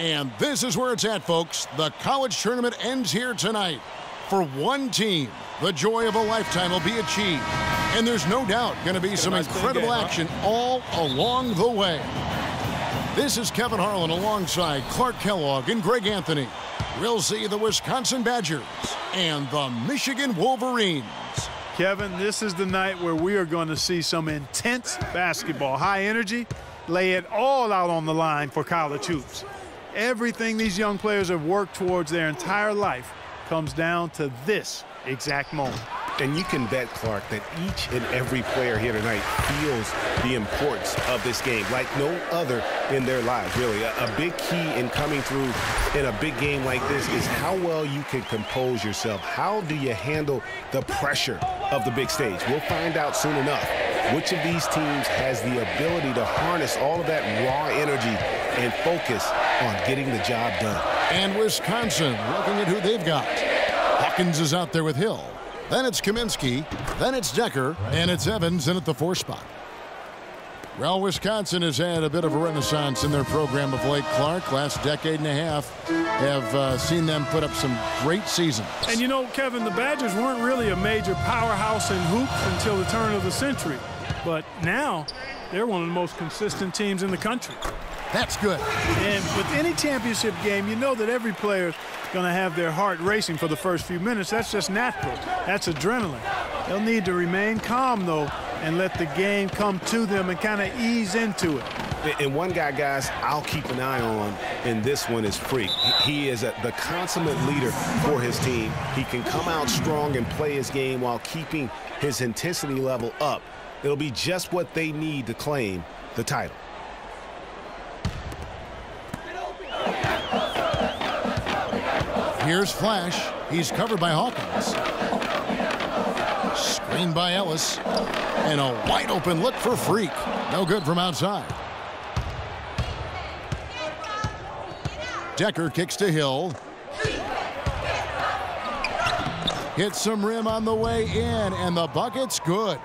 And this is where it's at, folks. The college tournament ends here tonight. For one team, the joy of a lifetime will be achieved. And there's no doubt going to be some incredible action all along the way. This is Kevin Harlan alongside Clark Kellogg and Greg Anthony. We'll see the Wisconsin Badgers and the Michigan Wolverines. Kevin, this is the night where we are going to see some intense basketball. High energy, lay it all out on the line for college hoops. Everything these young players have worked towards their entire life comes down to this exact moment. And you can bet, Clark, that each and every player here tonight feels the importance of this game like no other in their lives, really. A big key in coming through in a big game like this is how well you can compose yourself. How do you handle the pressure of the big stage? We'll find out soon enough which of these teams has the ability to harness all of that raw energy and focus on getting the job done. And Wisconsin looking at who they've got. Hawkins is out there with Hill. Then it's Kaminsky, then it's Decker, and it's Evans in at the 4 spot. Well, Wisconsin has had a bit of a renaissance in their program of late, Clark. Last decade and a half have seen them put up some great seasons. And you know, Kevin, the Badgers weren't really a major powerhouse in hoops until the turn of the century. But now, they're one of the most consistent teams in the country. That's good. And with any championship game, you know that every player's going to have their heart racing for the first few minutes. That's just natural. That's adrenaline. They'll need to remain calm, though, and let the game come to them and kind of ease into it. And one guy, guys, I'll keep an eye on in this one is Freak. He is the consummate leader for his team. He can come out strong and play his game while keeping his intensity level up. It'll be just what they need to claim the title. Here's Flash. He's covered by Hawkins. Screened by Ellis. And a wide open look for Freak. No good from outside. Decker kicks to Hill. Hits some rim on the way in, and the bucket's good.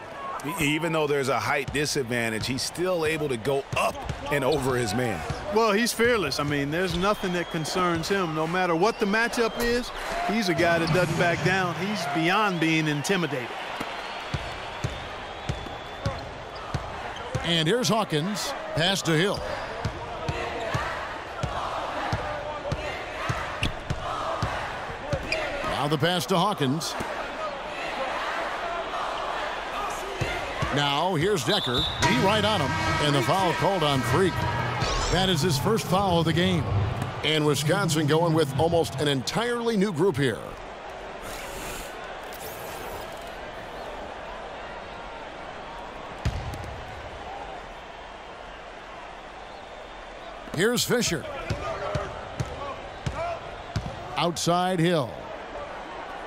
Even though there's a height disadvantage, he's still able to go up and over his man. Well, he's fearless. I mean, there's nothing that concerns him. No matter what the matchup is, he's a guy that doesn't back down. He's beyond being intimidated. And here's Hawkins. Pass to Hill. Now the pass to Hawkins. Now here's Decker. He right on him. And the foul called on Freak. That is his first foul of the game. And Wisconsin going with almost an entirely new group here. Here's Fisher. Outside Hill.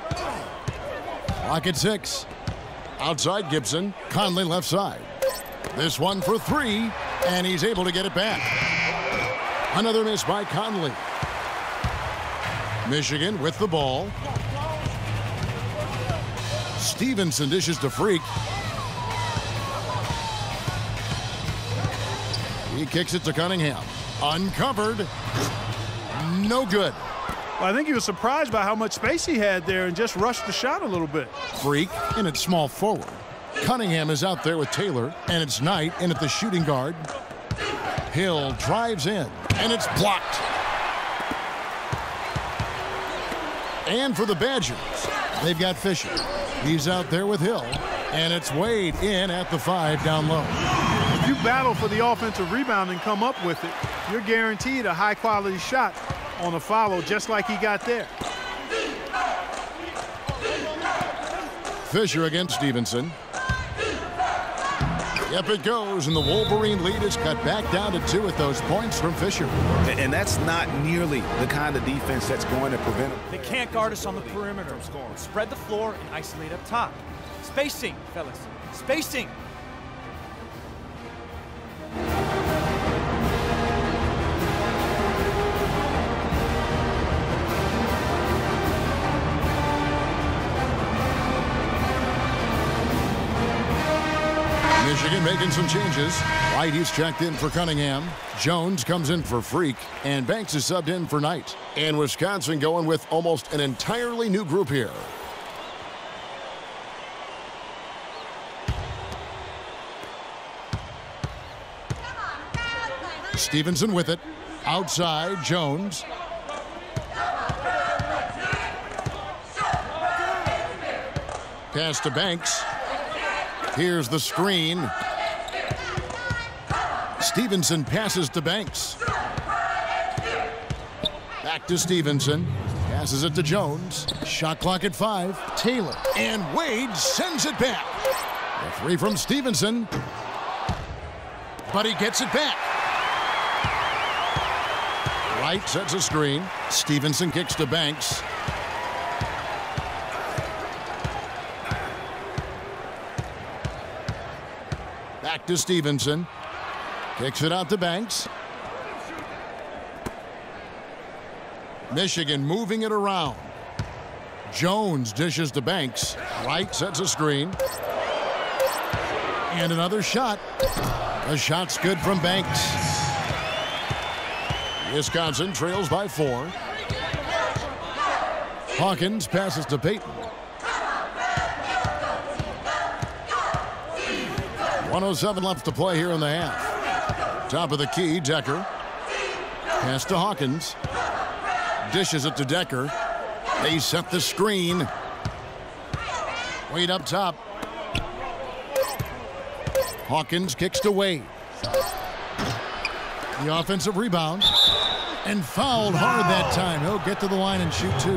Clock at 6. Outside Gibson. Conley left side. This one for 3, and he's able to get it back. Another miss by Conley. Michigan with the ball. Stevenson dishes to Freak. He kicks it to Cunningham. Uncovered. No good. Well, I think he was surprised by how much space he had there and just rushed the shot a little bit. Freak in at small forward. Cunningham is out there with Taylor, and it's Knight in at the shooting guard. Hill drives in, and it's blocked. And for the Badgers, they've got Fisher. He's out there with Hill, and it's Wade in at the 5 down low. If you battle for the offensive rebound and come up with it, you're guaranteed a high-quality shot on a follow just like he got there. Fisher against Stevenson. Yep, it goes, and the Wolverine lead is cut back down to 2 with those points from Fisher. And that's not nearly the kind of defense that's going to prevent them. They can't guard us on the perimeter. Spread the floor and isolate up top. Spacing, fellas. Spacing. Michigan making some changes. White, he's checked in for Cunningham. Jones comes in for Freak. And Banks is subbed in for Knight. And Wisconsin going with almost an entirely new group here. Stevenson with it. Outside, Jones. Pass to Banks. Here's the screen. Stevenson passes to Banks. Back to Stevenson. Passes it to Jones. Shot clock at 5. Taylor. And Wade sends it back. A 3 from Stevenson. But he gets it back. Wright sets a screen. Stevenson kicks to Banks. Back to Stevenson. Kicks it out to Banks. Michigan moving it around. Jones dishes to Banks. Wright sets a screen. And another shot. The shot's good from Banks. Wisconsin trails by 4. Hawkins passes to Payton. 1:07 left to play here in the half. Top of the key, Decker. Pass to Hawkins. Dishes it to Decker. They set the screen. Wade up top. Hawkins kicks to Wade. The offensive rebound. And fouled hard that time. He'll get to the line and shoot 2.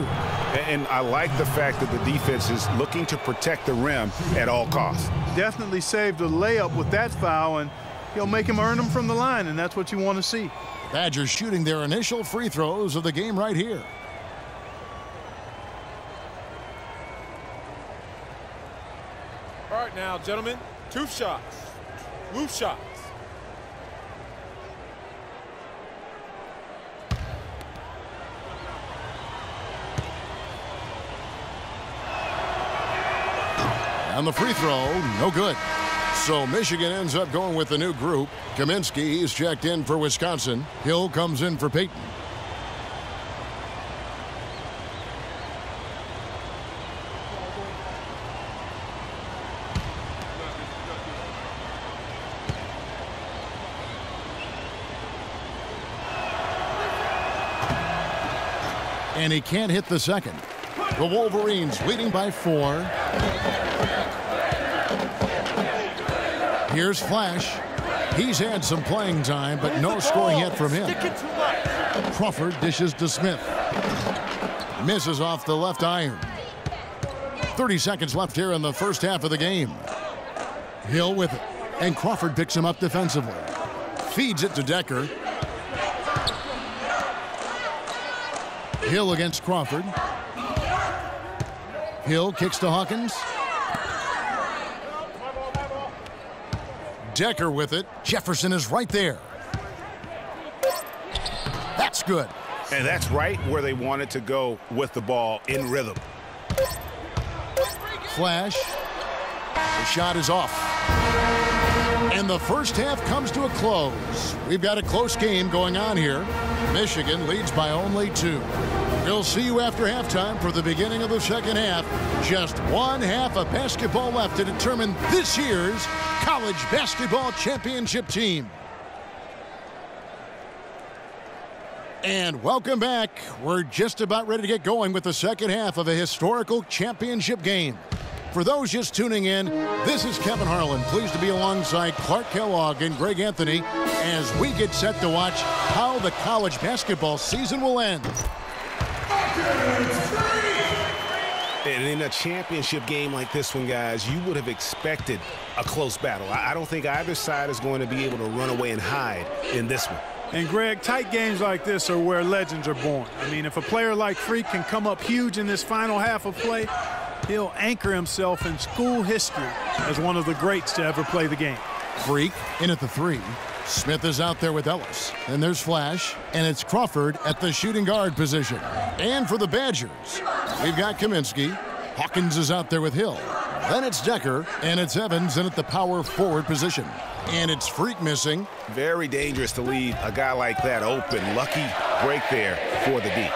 And I like the fact that the defense is looking to protect the rim at all costs. Definitely saved a layup with that foul, and he'll make him earn them from the line, and that's what you want to see. Badgers shooting their initial free throws of the game right here. All right now, gentlemen, 2 shots. Loose shots. And the free throw, no good. So Michigan ends up going with the new group. Kaminsky, he's checked in for Wisconsin. Hill comes in for Payton. And he can't hit the second. The Wolverines leading by 4. Here's Flash. He's had some playing time, but no scoring yet from him. Crawford dishes to Smith. Misses off the left iron. 30 seconds left here in the first half of the game. Hill with it. And Crawford picks him up defensively. Feeds it to Decker. Hill against Crawford. Hill kicks to Hawkins. Decker with it. Jefferson is right there. That's good. And that's right where they wanted to go with the ball, in rhythm. Flash. The shot is off. And the first half comes to a close. We've got a close game going on here. Michigan leads by only 2. We'll see you after halftime for the beginning of the second half. Just one half of basketball left to determine this year's college basketball championship team. And welcome back. We're just about ready to get going with the second half of a historical championship game. For those just tuning in, this is Kevin Harlan, pleased to be alongside Clark Kellogg and Greg Anthony as we get set to watch how the college basketball season will end. And in a championship game like this one, guys, you would have expected a close battle. I don't think either side is going to be able to run away and hide in this one. And, Greg, tight games like this are where legends are born. I mean, if a player like Freak can come up huge in this final half of play, he'll anchor himself in school history as one of the greats to ever play the game. Freak in at the 3. Smith is out there with Ellis. And there's Flash. And it's Crawford at the shooting guard position. And for the Badgers, we've got Kaminsky. Hawkins is out there with Hill. Then it's Decker, and it's Evans in at the power forward position. And it's Freak missing. Very dangerous to leave a guy like that open. Lucky break there for the D.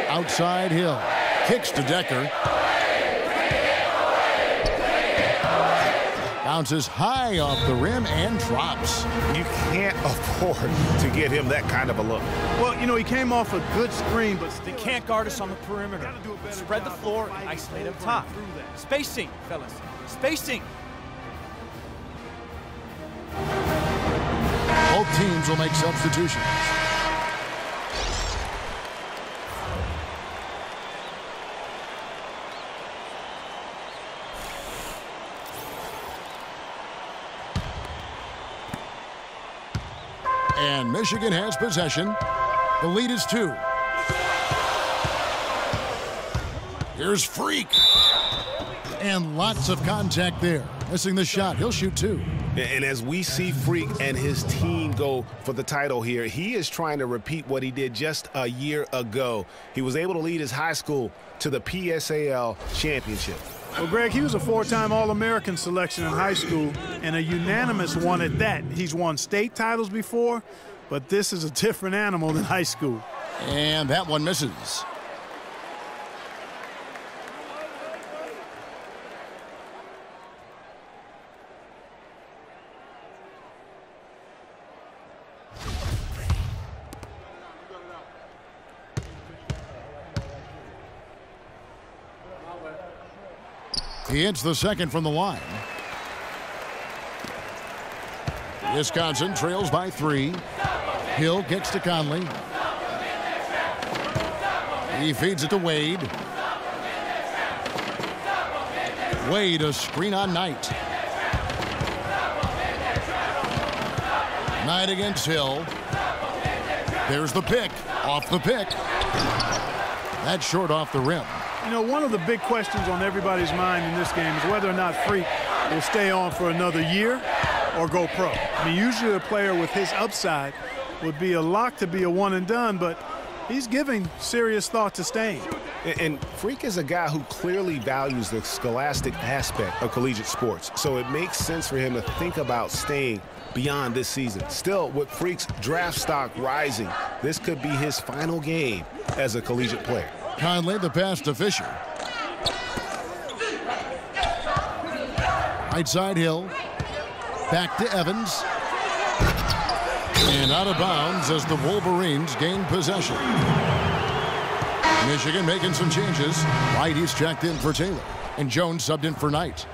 Outside Hill. Kicks to Decker. Bounces high off the rim and drops. You can't afford to get him that kind of a look. Well, you know, he came off a good screen, but They can't guard us on the perimeter. Spread the floor and isolate up top. Spacing, fellas. Spacing. Both teams will make substitutions. And Michigan has possession. The lead is 2. Here's Freak. And lots of contact there. Missing the shot. He'll shoot 2. And as we see Freak and his team go for the title here, he is trying to repeat what he did just a year ago. He was able to lead his high school to the PSAL championship. well, Greg, he was a 4-time All-American selection in high school and a unanimous one at that. He's won state titles before, but this is a different animal than high school. And that one misses. He hits the second from the line. Wisconsin trails by 3. Hill kicks to Conley. He feeds it to Wade. Wade, a screen on Knight. Knight against Hill. There's the pick. Off the pick. That's short off the rim. You know, one of the big questions on everybody's mind in this game is whether or not Freak will stay on for another year or go pro. I mean, usually a player with his upside would be a lock to be a one and done, but he's giving serious thought to staying. And Freak is a guy who clearly values the scholastic aspect of collegiate sports, so it makes sense for him to think about staying beyond this season. Still, with Freak's draft stock rising, this could be his final game as a collegiate player. Conley, the pass to Fisher. Right side Hill. Back to Evans. And out of bounds as the Wolverines gain possession. Michigan making some changes. White is checked in for Taylor. And Jones subbed in for Knight.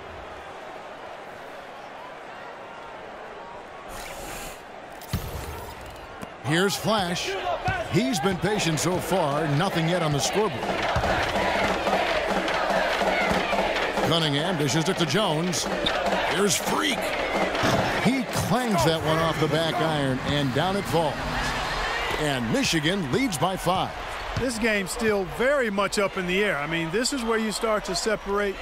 Here's Flash. He's been patient so far. Nothing yet on the scoreboard. Cunningham dishes it to Jones. Here's Freak. He clangs that one off the back iron, and down it falls. And Michigan leads by 5. This game's still very much up in the air. I mean, this is where you start to separate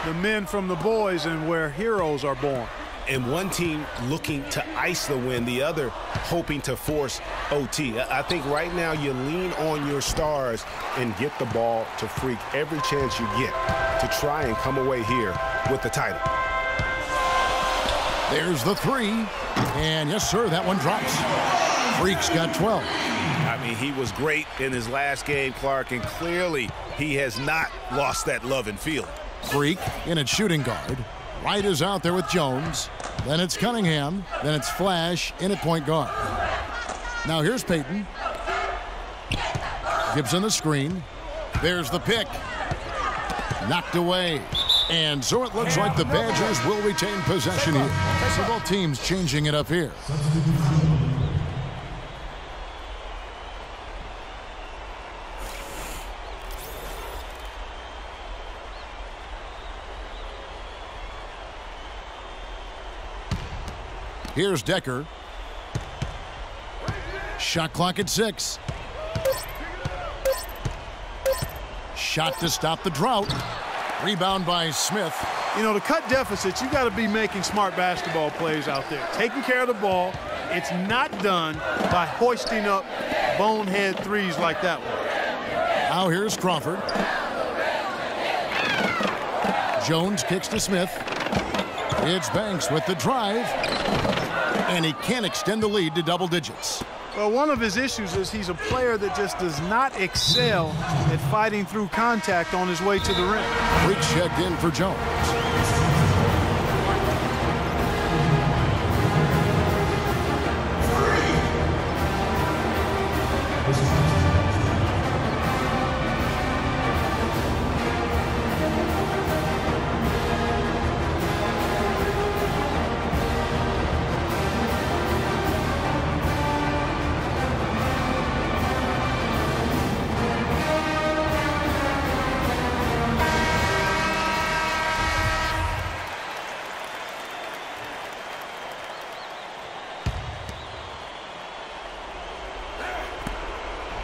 the men from the boys and where heroes are born. And one team looking to ice the win, the other hoping to force OT. I think right now you lean on your stars and get the ball to Freak every chance you get to try and come away here with the title. There's the 3. And yes, sir, that one drops. Freak's got 12. I mean, he was great in his last game, Clark, and clearly he has not lost that love and feeling. Freak in at shooting guard. White is out there with Jones. Then it's Cunningham. Then it's Flash in at point guard. Now here's Payton. Gibson the screen. There's the pick. Knocked away. And so it looks like the Badgers will retain possession here. So both teams changing it up here. Here's Decker. Shot clock at 6. Shot to stop the drought. Rebound by Smith. You know, to cut deficits, you got to be making smart basketball plays out there. Taking care of the ball. It's not done by hoisting up bonehead threes like that one. Now here's Crawford. Jones kicks to Smith. It's Banks with the drive. And he can't extend the lead to double digits. Well, one of his issues is he's a player that just does not excel at fighting through contact on his way to the rim. Freak checked in for Jones.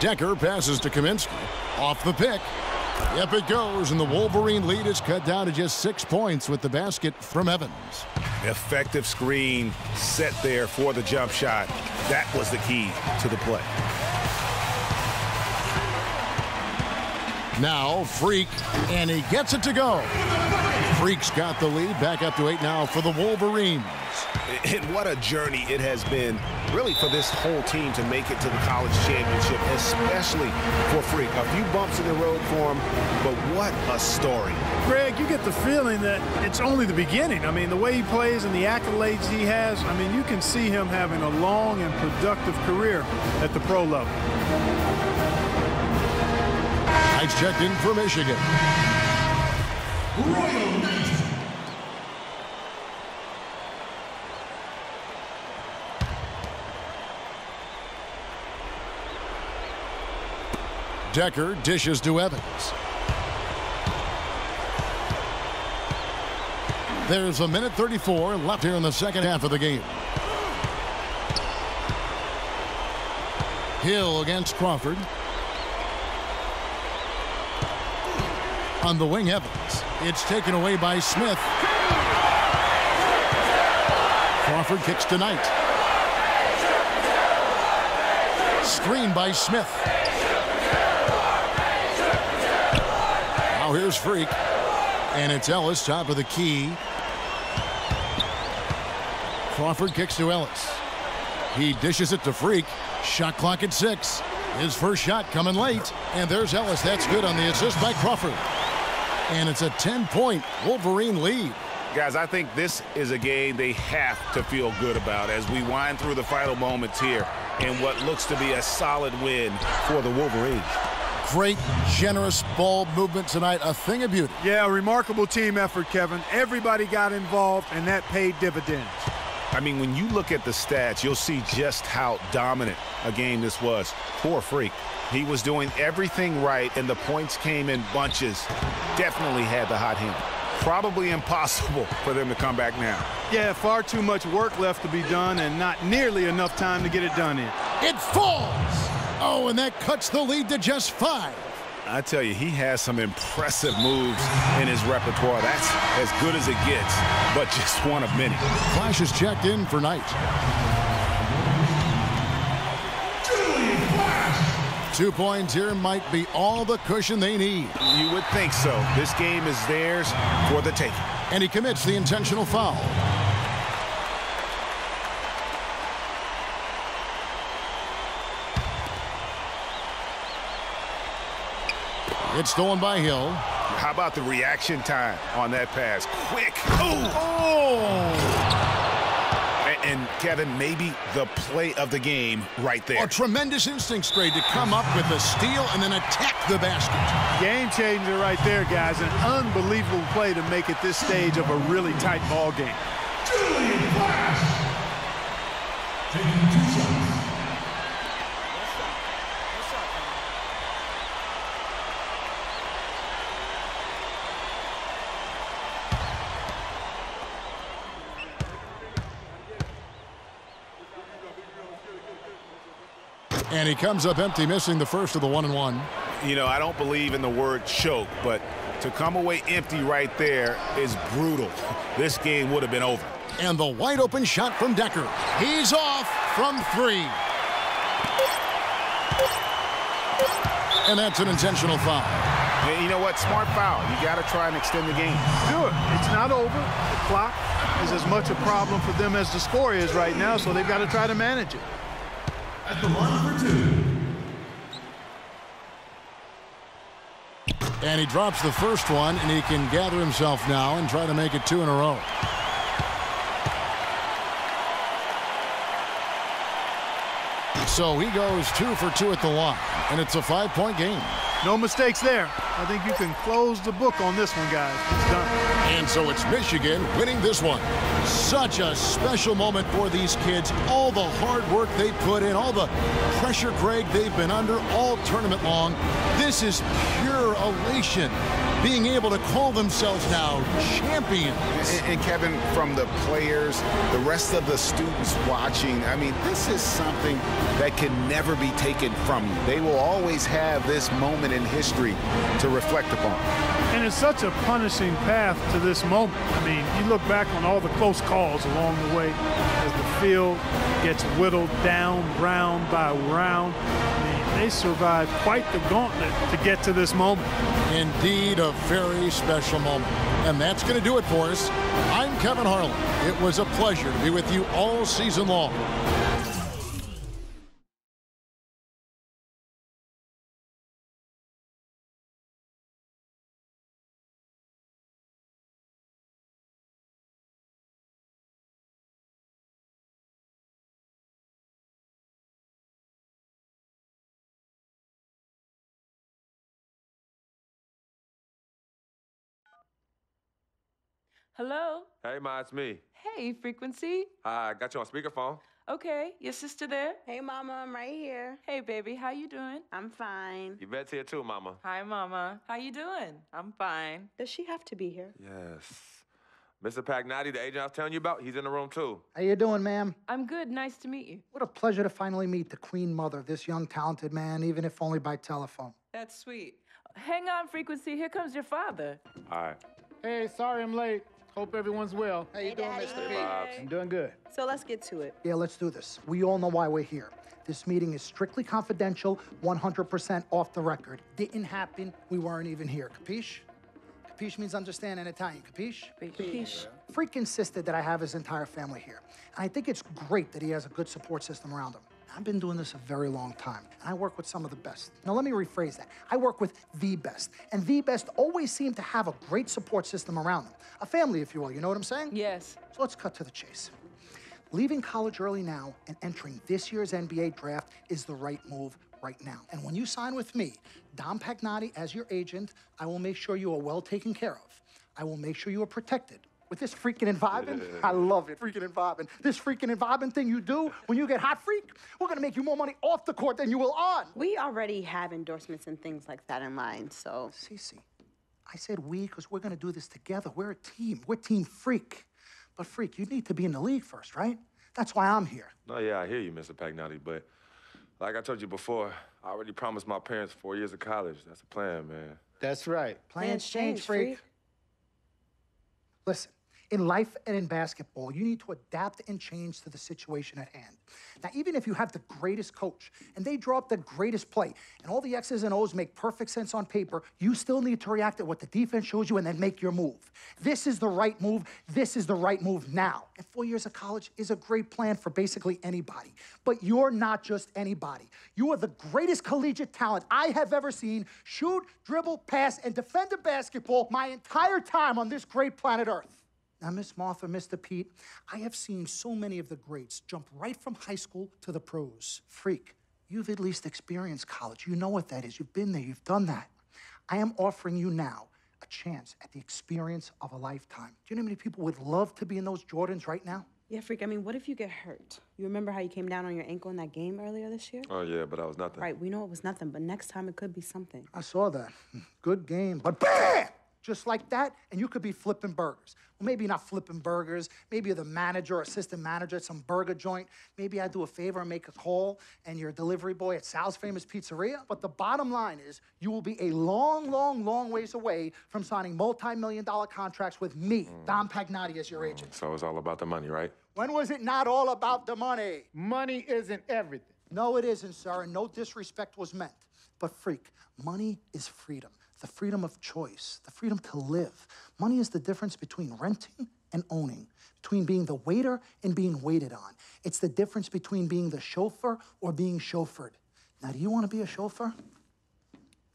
Decker passes to Kaminsky. Off the pick. Yep, it goes, and the Wolverine lead is cut down to just 6 points with the basket from Evans. Effective screen set there for the jump shot. That was the key to the play. Now Freak, and he gets it to go. Freak's got the lead, back up to 8 now for the Wolverines. And what a journey it has been, really, for this whole team to make it to the college championship, especially for Freak. A few bumps in the road for him, but what a story. Greg, you get the feeling that it's only the beginning. I mean, the way he plays and the accolades he has, I mean, you can see him having a long and productive career at the pro level. Knights checked in for Michigan. Royal Knights. Decker dishes to Evans. There's a minute 34 left here in the second half of the game. Hill against Crawford. On the wing, Evans. It's taken away by Smith. Crawford kicks to Knight. Screen by Smith. Now here's Freak. And it's Ellis, top of the key. Crawford kicks to Ellis. He dishes it to Freak. Shot clock at 6. His first shot coming late. And there's Ellis. That's good on the assist by Crawford. And it's a 10-point Wolverine lead. Guys, I think this is a game they have to feel good about as we wind through the final moments here in what looks to be a solid win for the Wolverines. Great, generous ball movement tonight. A thing of beauty. Yeah, a remarkable team effort, Kevin. Everybody got involved, and that paid dividends. I mean, when you look at the stats, you'll see just how dominant a game this was. Poor Freak. He was doing everything right, and the points came in bunches. Definitely had the hot hand. Probably impossible for them to come back now. Yeah, far too much work left to be done and not nearly enough time to get it done in. It falls! Oh, and that cuts the lead to just 5. I tell you, he has some impressive moves in his repertoire. That's as good as it gets, but just one of many. Flash is checked in for Knight. 2 points here might be all the cushion they need. You would think so. This game is theirs for the taking. And he commits the intentional foul. It's stolen by Hill. How about the reaction time on that pass? Quick. And Kevin, maybe the play of the game right there. A tremendous instincts grade to come up with a steal and then attack the basket. Game changer right there, guys. An unbelievable play to make it this stage of a really tight ball game. Julian Flash. Taking 2 shots. And he comes up empty, missing the first of the 1-and-1. You know, I don't believe in the word choke, but to come away empty right there is brutal. This game would have been over. And the wide open shot from Decker. He's off from 3. And that's an intentional foul. And you know what? Smart foul. You got to try and extend the game. Sure, it's not over. The clock is as much a problem for them as the score is right now, so they've got to try to manage it. At the line for 2. And he drops the first one, and he can gather himself now and try to make it 2 in a row. So he goes 2 for 2 at the line, and it's a 5-point game. No mistakes there. I think you can close the book on this one, guys. It's done. And so it's Michigan winning this one. Such a special moment for these kids. All the hard work they put in, all the pressure, Greg, they've been under all tournament long. This is pure elation, being able to call themselves now champions. And Kevin, from the players, the rest of the students watching, I mean, this is something that can never be taken from you. They will always have this moment in history to reflect upon. And it's such a punishing path to this moment. I mean, you look back on all the close calls along the way as the field gets whittled down round by round. I mean, they survived quite the gauntlet to get to this moment. Indeed, a very special moment. And that's going to do it for us. I'm Kevin Harlan. It was a pleasure to be with you all season long. Hello? Hey, Ma, it's me. Hey, Frequency. Hi, I got you on speakerphone. Okay, your sister there? Hey, Mama, I'm right here. Hey, baby, how you doing? I'm fine. Yvette's here too, Mama. Hi, Mama. How you doing? I'm fine. Does she have to be here? Yes. Mr. Pagnotti, the agent I was telling you about, he's in the room too. How you doing, ma'am? I'm good. Nice to meet you. What a pleasure to finally meet the Queen Mother, this young, talented man, even if only by telephone. That's sweet. Hang on, Frequency. Here comes your father. All right. Hey, sorry I'm late. Hope everyone's well. How you doing, Daddy. Mr. P? I'm doing good. So let's get to it. Yeah, let's do this. We all know why we're here. This meeting is strictly confidential, 100% off the record. Didn't happen. We weren't even here. Capiche? Capiche means understand in Italian. Capiche? Capiche. Freak insisted that I have his entire family here. And I think it's great that he has a good support system around him. I've been doing this a very long time, and I work with some of the best. Now, let me rephrase that. I work with the best, and the best always seem to have a great support system around them. A family, if you will, you know what I'm saying? Yes. So let's cut to the chase. Leaving college early now and entering this year's NBA draft is the right move right now. And when you sign with me, Dom Pagnotti, as your agent, I will make sure you are well taken care of. I will make sure you are protected. With this freaking and vibing, I love it, freaking and vibing. This freaking and vibing thing you do when you get hot, freak, we're gonna make you more money off the court than you will on. We already have endorsements and things like that in line, so. Cece, I said we because we're gonna do this together. We're a team. We're Team Freak. But Freak, you need to be in the league first, right? That's why I'm here. No, yeah, I hear you, Mr. Pagnotti, but like I told you before, I already promised my parents 4 years of college. That's the plan, man. That's right. Plans change, Freak. Listen, in life and in basketball, you need to adapt and change to the situation at hand. Now, even if you have the greatest coach and they draw up the greatest play and all the X's and O's make perfect sense on paper, you still need to react to what the defense shows you and then make your move. This is the right move. This is the right move now. And 4 years of college is a great plan for basically anybody. But you're not just anybody. You are the greatest collegiate talent I have ever seen shoot, dribble, pass, and defend a basketball my entire time on this great planet Earth. Now, Miss Martha, Mr. Pete, I have seen so many of the greats jump right from high school to the pros. Freak, you've at least experienced college. You know what that is. You've been there. You've done that. I am offering you now a chance at the experience of a lifetime. Do you know how many people would love to be in those Jordans right now? Yeah, Freak, I mean, what if you get hurt? You remember how you came down on your ankle in that game earlier this year? Oh, yeah, but that was nothing. Right, we know it was nothing, but next time it could be something. I saw that. Good game. But bam! Just like that, and you could be flipping burgers. Well, maybe not flipping burgers. Maybe you're the manager or assistant manager at some burger joint. Maybe I do a favor and make a call, and you're a delivery boy at Sal's Famous Pizzeria. But the bottom line is, you will be a long, long, long ways away from signing multi-million-dollar contracts with me, Dom Pagnotti, as your agent. So it's all about the money, right? When was it not all about the money? Money isn't everything. No, it isn't, sir, and no disrespect was meant. But Freak, money is freedom. the freedom of choice, the freedom to live. Money is the difference between renting and owning, between being the waiter and being waited on. It's the difference between being the chauffeur or being chauffeured. Now, do you want to be a chauffeur?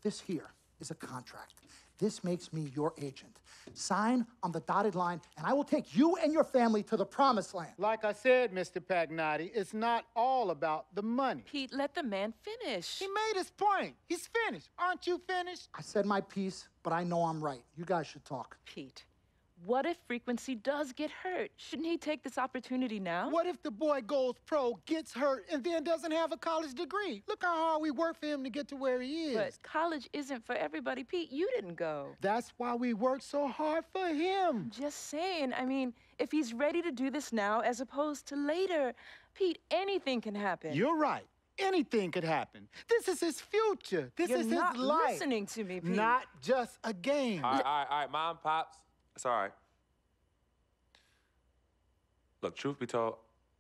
This here is a contract. This makes me your agent. Sign on the dotted line, and I will take you and your family to the promised land. Like I said, Mr. Pagnotti, it's not all about the money. Pete, let the man finish. He made his point. He's finished. Aren't you finished? I said my piece, but I know I'm right. You guys should talk. Pete, what if Frequency does get hurt? Shouldn't he take this opportunity now? What if the boy goes pro, gets hurt, and then doesn't have a college degree? Look how hard we work for him to get to where he is. But college isn't for everybody. Pete, you didn't go. That's why we work so hard for him. Just saying. I mean, if he's ready to do this now as opposed to later, Pete, anything can happen. You're right. Anything could happen. This is his future. This is his life. You're not listening to me, Pete. Not just a game. All right, Mom, Pops. It's all right. Look, truth be told,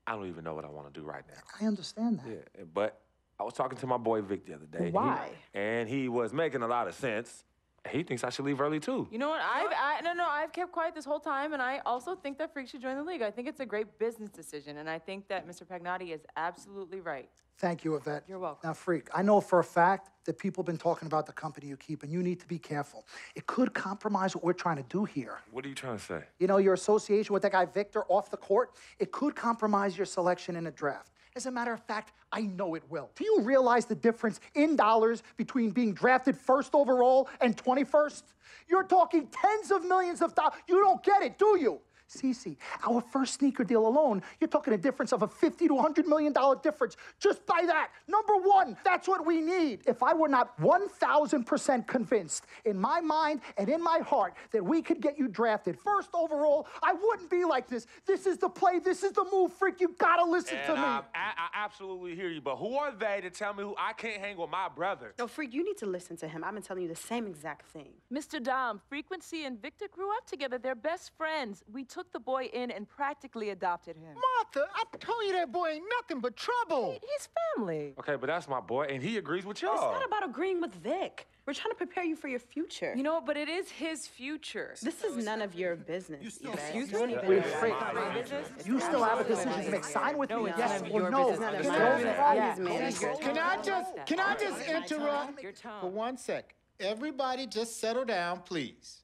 I don't even know what I want to do right now. I understand that. Yeah, but I was talking to my boy Vic the other day. Why? And he was making a lot of sense. He thinks I should leave early, too. You know what? I've kept quiet this whole time, and I also think that Freak should join the league. I think it's a great business decision, and I think that Mr. Pagnotti is absolutely right. Thank you, Yvette. You're welcome. Now, Freak, I know for a fact that people have been talking about the company you keep, and you need to be careful. It could compromise what we're trying to do here. What are you trying to say? You know, your association with that guy Victor off the court, it could compromise your selection in a draft. As a matter of fact, I know it will. Do you realize the difference in dollars between being drafted first overall and 21st? You're talking tens of millions of dollars. You don't get it, do you? Cece, our first sneaker deal alone, you're talking a difference of a $50 to $100 million difference just by that. Number one, that's what we need. If I were not 1,000% convinced in my mind and in my heart that we could get you drafted first overall, I wouldn't be like this. This is the play. This is the move, Freak. You gotta listen to me. I absolutely hear you, but who are they to tell me who I can't hang with my brother? No, Freak, you need to listen to him. I've been telling you the same exact thing. Mr. Dom, Frequency and Victor grew up together. They're best friends. We took the boy in and practically adopted him. Martha, I told you that boy ain't nothing but trouble. He's family. Okay, but that's my boy, and he agrees with It's y'all. not about agreeing with Vic. We're trying to prepare you for your future. You know, but it is his future. This is none of your business. Excuse Don't me? even Wait, know Freak, why. My business? you still have a decision to make. Sign with me, yes or no. It's none of It's your no business. problem. Can I just interrupt Your tone. for 1 second? Everybody just settle down, please.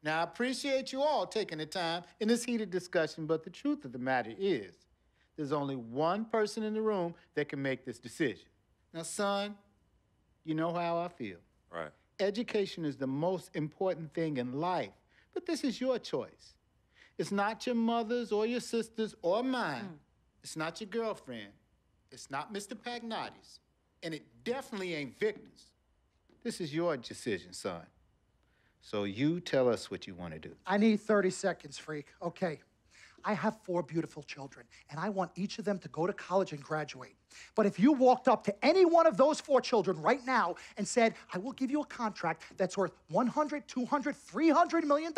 Now, I appreciate you all taking the time in this heated discussion, but the truth of the matter is, there's only one person in the room that can make this decision. Now, son, you know how I feel. Right. Education is the most important thing in life, but this is your choice. It's not your mother's or your sister's or mine. It's not your girlfriend. It's not Mr. Pagnotti's. And it definitely ain't Victor's. This is your decision, son. So you tell us what you want to do. I need 30 seconds, Freak. Okay. I have 4 beautiful children, and I want each of them to go to college and graduate. But if you walked up to any one of those 4 children right now and said, I will give you a contract that's worth $100, $200, $300 million,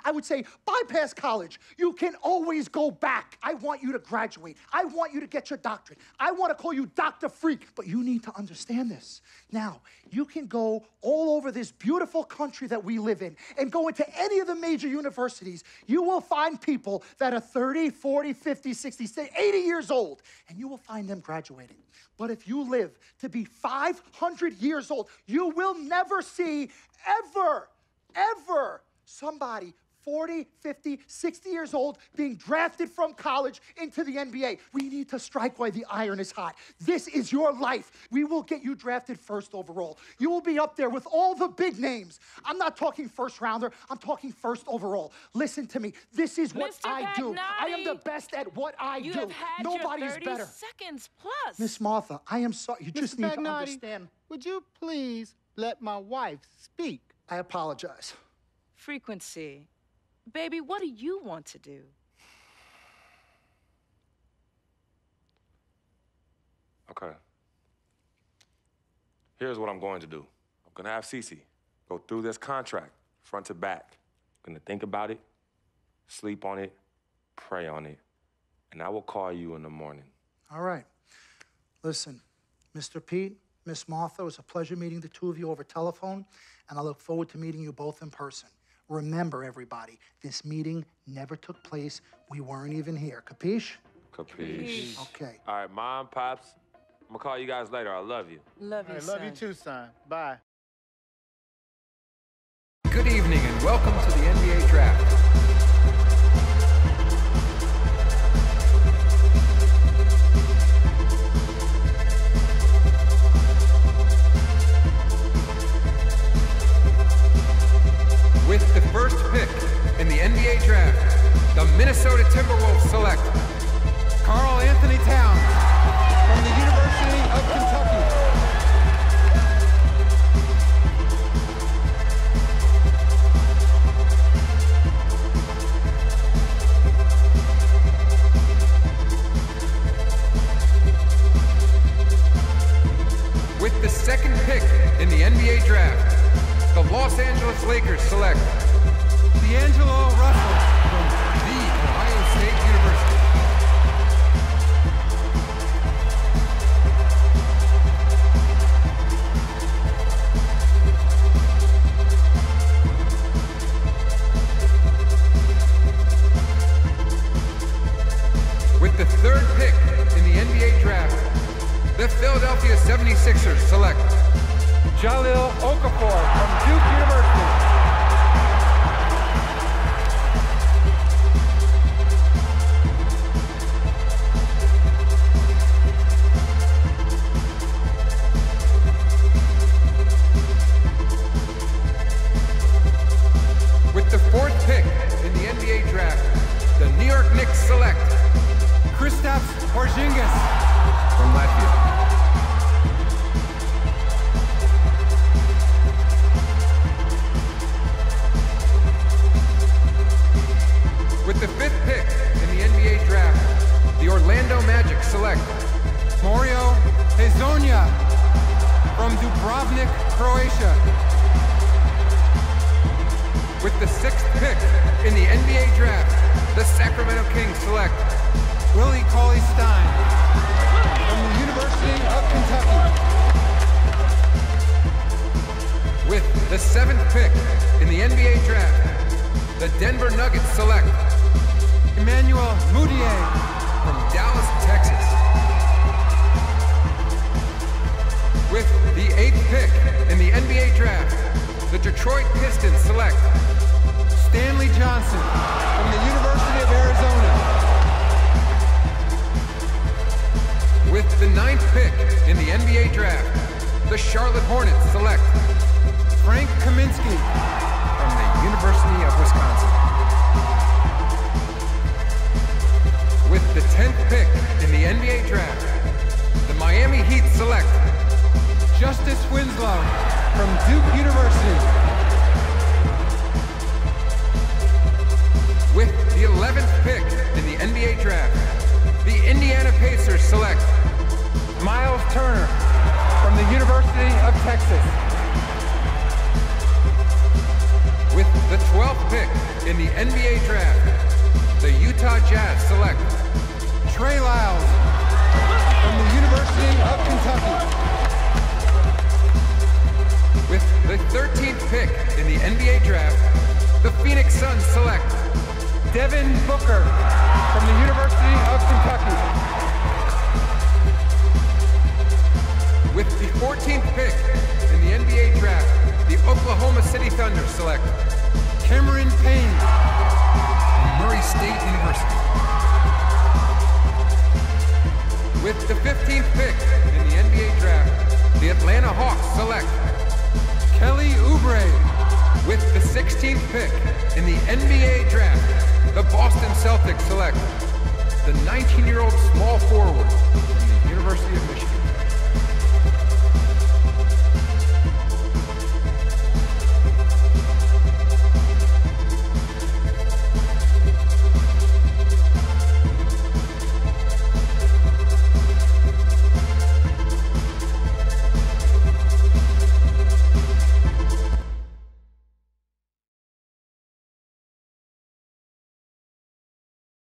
I would say, bypass college. You can always go back. I want you to graduate. I want you to get your doctorate. I want to call you Dr. Freak, but you need to understand this. Now, you can go all over this beautiful country that we live in and go into any of the major universities. You will find people that are 30, 40, 50, 60, 80 years old, and you will find them graduating. But if you live to be 500 years old, you will never see ever somebody 40, 50, 60 years old being drafted from college into the NBA. We need to strike while the iron is hot. This is your life. We will get you drafted first overall. You will be up there with all the big names. I'm not talking first rounder. I'm talking first overall. Listen to me. This is what Mr. I do. I am the Pagnotti, best at what I You do. have had Nobody your is 30 better. seconds plus. Miss Martha, I am sorry. You just Mr. need to Pagnotti, understand. would you please let my wife speak? I apologize. Frequency. Baby, what do you want to do? Okay. Here's what I'm going to do. I'm going to have Cece go through this contract, front to back. I'm going to think about it, sleep on it, pray on it, and I will call you in the morning. All right. Listen, Mr. Pete, Miss Martha, it was a pleasure meeting the two of you over telephone, and I look forward to meeting you both in person. Remember, everybody, this meeting never took place. We weren't even here. Capiche? Capiche. Okay. All right, Mom, Pops, I'm gonna call you guys later. I love you. Love you, I love you too, son. Bye. Good evening and welcome to the NBA Draft. With the first pick in the NBA Draft, the Minnesota Timberwolves select Karl Anthony Towns from the University of Kentucky. With the second pick in the NBA Draft, the Los Angeles Lakers select D'Angelo Russell from The Ohio State University. With the third pick in the NBA Draft, the Philadelphia 76ers select Jahlil Okafor from Duke University. With the fourth pick in the NBA Draft, the New York Knicks select Kristaps Porzingis from Latvia. With the fifth pick in the NBA Draft, the Orlando Magic select Mario Hezonja from Dubrovnik, Croatia. With the sixth pick in the NBA Draft, the Sacramento Kings select Willie Cauley-Stein from the University of Kentucky. With the seventh pick in the NBA Draft, the Denver Nuggets select Emmanuel Mudiay from Dallas, Texas. With the eighth pick in the NBA Draft, the Detroit Pistons select Stanley Johnson from the University of Arizona. With the ninth pick in the NBA Draft, the Charlotte Hornets select Frank Kaminsky from the University of Wisconsin. With the 10th pick in the NBA Draft, the Miami Heat select Justice Winslow from Duke University. With the 11th pick in the NBA Draft, the Indiana Pacers select Miles Turner from the University of Texas. With the 12th pick in the NBA Draft, the Utah Jazz select Trey Lyles from the University of Kentucky. With the 13th pick in the NBA Draft, the Phoenix Suns select Devin Booker from the University of Kentucky. With the 14th pick in the NBA Draft, the Oklahoma City Thunder select Cameron Payne from Murray State University. With the 15th pick in the NBA Draft, the Atlanta Hawks select Kelly Oubre. With the 16th pick in the NBA Draft, the Boston Celtics select the 19-year-old small forward from the University of Michigan.